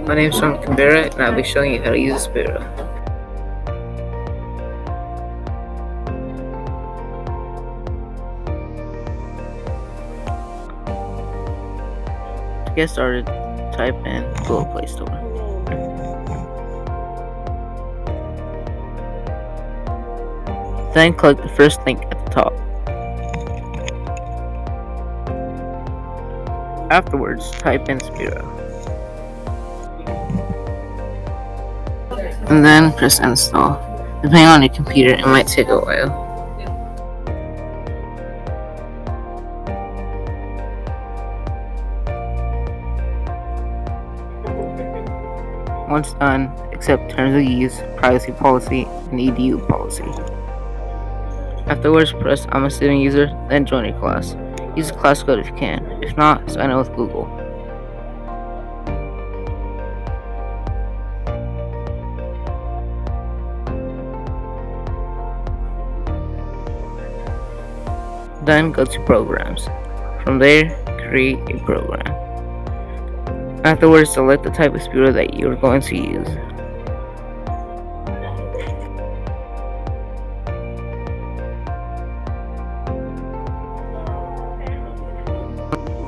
My name is Sean Canberra, and I'll be showing you how to use SPHERO. To get started, type in Google Play Store. Then click the first link at the top. Afterwards, type in SPHERO. And then press install. Depending on your computer, it might take a while. Once done, accept terms of use, privacy policy, and edu policy. Afterwards, press I'm a student user, then join your class. Use the class code if you can. If not, sign in with Google. Then go to Programs. From there, create a program. Afterwards, select the type of SPHERO that you are going to use.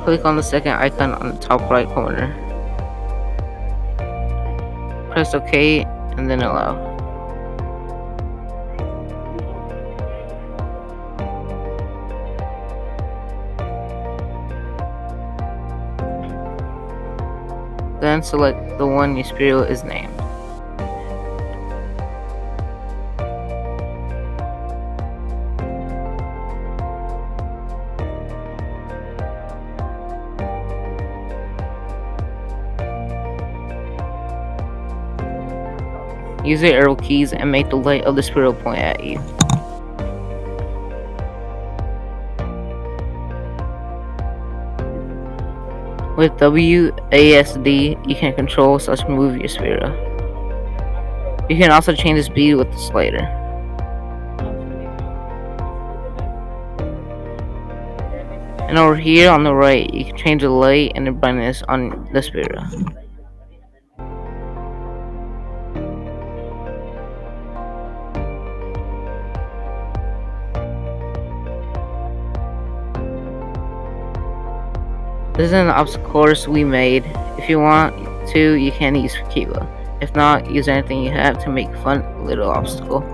Click on the second icon on the top right corner. Press OK and then allow. Then select the one your SPHERO is named. Use the arrow keys and make the light of the SPHERO point at you. With WASD, you can control/move your SPHERO. You can also change the speed with the slider. And over here on the right, you can change the light and the brightness on the SPHERO. This is an obstacle course we made. If you want to, you can use Kiva. If not, use anything you have to make a fun little obstacle.